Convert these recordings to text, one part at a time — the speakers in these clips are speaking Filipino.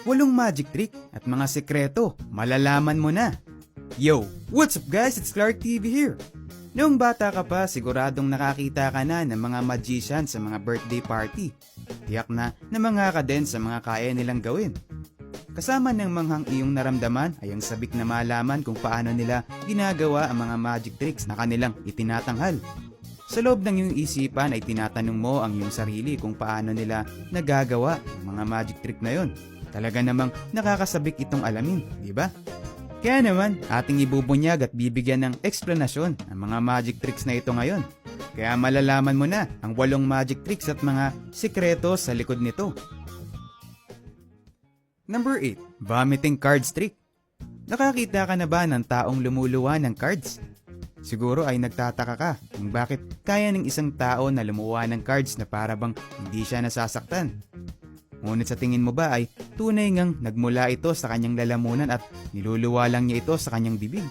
8 magic trick at mga sekreto, malalaman mo na. Yo, what's up guys? It's Clark TV here. Noong bata ka pa, siguradong nakakita ka na ng mga magician sa mga birthday party. Tiyak na mga ka din sa mga kaya nilang gawin. Kasama ng manghang iyong naramdaman ay ang sabik na malaman kung paano nila ginagawa ang mga magic tricks na kanilang itinatanghal. Sa loob ng iyong isipan ay tinatanong mo ang iyong sarili kung paano nila nagagawa ang mga magic trick na yon. Talaga namang nakakasabik itong alamin, di ba? Kaya naman, ating ibubunyag at bibigyan ng eksplanasyon ang mga magic tricks na ito ngayon. Kaya malalaman mo na ang 8 magic tricks at mga sikreto sa likod nito. Number 8. Vomiting cards trick. Nakakita ka na ba ng taong lumuluwa ng cards? Siguro ay nagtataka ka kung bakit kaya ng isang tao na lumuwa ng cards na para bang hindi siya nasasaktan. Ngunit sa tingin mo ba ay tunay ngang nagmula ito sa kanyang lalamunan at niluluwa lang niya ito sa kanyang bibig?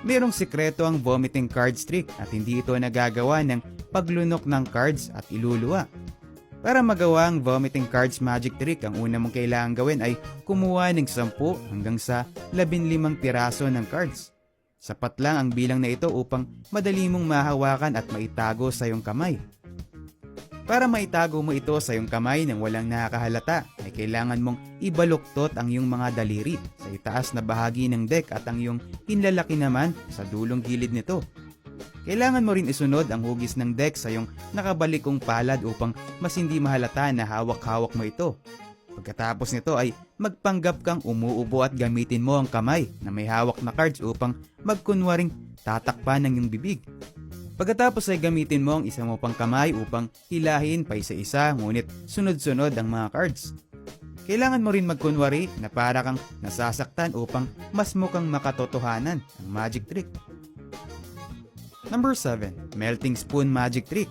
Mayroong sikreto ang vomiting cards trick at hindi ito nagagawa ng paglunok ng cards at iluluwa. Para magawa ang vomiting cards magic trick, ang una mong kailangan gawin ay kumuha ng 10 hanggang sa 15 piraso ng cards. Sapat lang ang bilang na ito upang madali mong mahawakan at maitago sa iyong kamay. Para maitago mo ito sa iyong kamay nang walang nakakahalata, ay kailangan mong ibaluktot ang iyong mga daliri sa itaas na bahagi ng deck at ang iyong hinlalaki naman sa dulong gilid nito. Kailangan mo rin isunod ang hugis ng deck sa iyong nakabalikong palad upang mas hindi mahalata na hawak-hawak mo ito. Pagkatapos nito ay magpanggap kang umuubo at gamitin mo ang kamay na may hawak na cards upang magkunwaring tatakpan ng iyong bibig. Pagkatapos ay gamitin mo ang isa mo pang kamay upang hilahin pa isa-isa ngunit sunod-sunod ang mga cards. Kailangan mo rin magkunwari na para kang nasasaktan upang mas mukhang makatotohanan ang magic trick. Number 7. Melting spoon magic trick.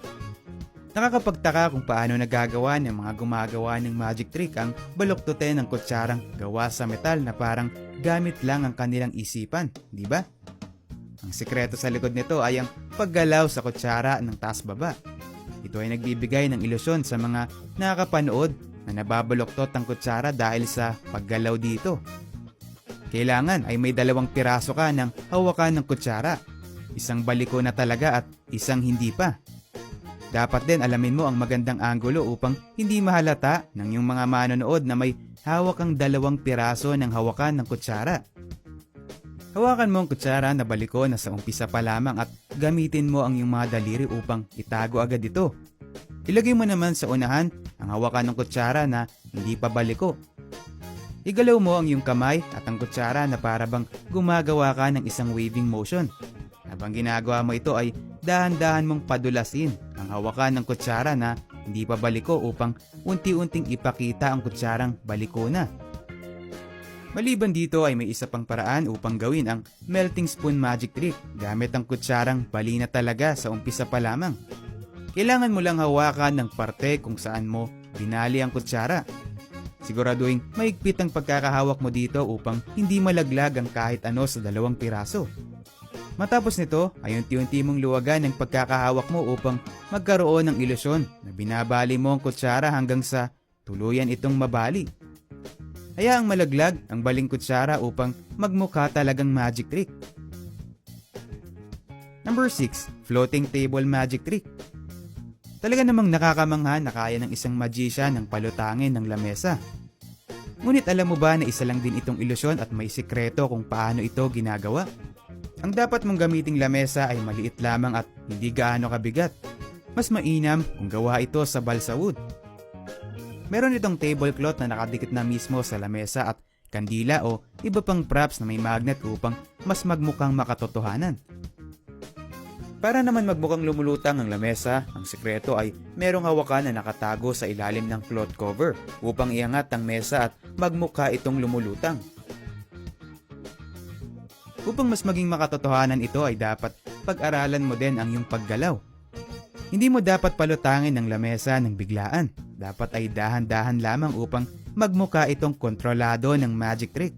Nakakapagtaka kung paano nagagawa ng mga gumagawa ng magic trick ang baluktutin ng kutsarang gawa sa metal na parang gamit lang ang kanilang isipan, di ba? Ang sikreto sa likod nito ay ang paggalaw sa kutsara ng taas-baba. Ito ay nagbibigay ng ilusyon sa mga nakakapanood na nababaluktot ang kutsara dahil sa paggalaw dito. Kailangan ay may 2 piraso ka ng hawakan ng kutsara. Isang baliko na talaga at isang hindi pa. Dapat din alamin mo ang magandang anggulo upang hindi mahalata ng iyong mga manonood na may hawak ang 2 piraso ng hawakan ng kutsara. Hawakan mo ang kutsara na baliko na sa umpisa pa lamang at gamitin mo ang iyong mga daliri upang itago agad ito. Ilagay mo naman sa unahan ang hawakan ng kutsara na hindi pa baliko. Igalaw mo ang iyong kamay at ang kutsara na para bang gumagawa ka ng isang waving motion. Habang ginagawa mo ito ay dahan-dahan mong padulasin ang hawakan ng kutsara na hindi pa baliko upang unti-unting ipakita ang kutsarang baliko na. Maliban dito ay may isa pang paraan upang gawin ang melting spoon magic trick gamit ang kutsarang bali na talaga sa umpisa pa lamang. Kailangan mo lang hawakan ng parte kung saan mo binali ang kutsara. Siguraduhin mahigpit ang pagkakahawak mo dito upang hindi malaglag ang kahit ano sa 2 piraso. Matapos nito ay unti-unti mong luwagan ang pagkakahawak mo upang magkaroon ng ilusyon na binabali mo ang kutsara hanggang sa tuluyan itong mabali. Hayaang malaglag ang baling kutsara upang magmukha talagang magic trick. Number 6. Floating table magic trick. Talaga namang nakakamangha na kaya ng isang magician ng palutangin ng lamesa. Ngunit alam mo ba na isa lang din itong ilusyon at may sikreto kung paano ito ginagawa? Ang dapat mong gamiting lamesa ay maliit lamang at hindi gaano kabigat. Mas mainam kung gawa ito sa balsa wood. Meron itong tablecloth na nakadikit na mismo sa lamesa at kandila o iba pang props na may magnet upang mas magmukhang makatotohanan. Para naman magmukhang lumulutang ang lamesa, ang sikreto ay merong hawakan na nakatago sa ilalim ng cloth cover upang iangat ang mesa at magmukha itong lumulutang. Upang mas maging makatotohanan ito ay dapat pag-aralan mo din ang iyong paggalaw. Hindi mo dapat palutangin ang lamesa ng biglaan. Dapat ay dahan-dahan lamang upang magmukha itong kontrolado ng magic trick.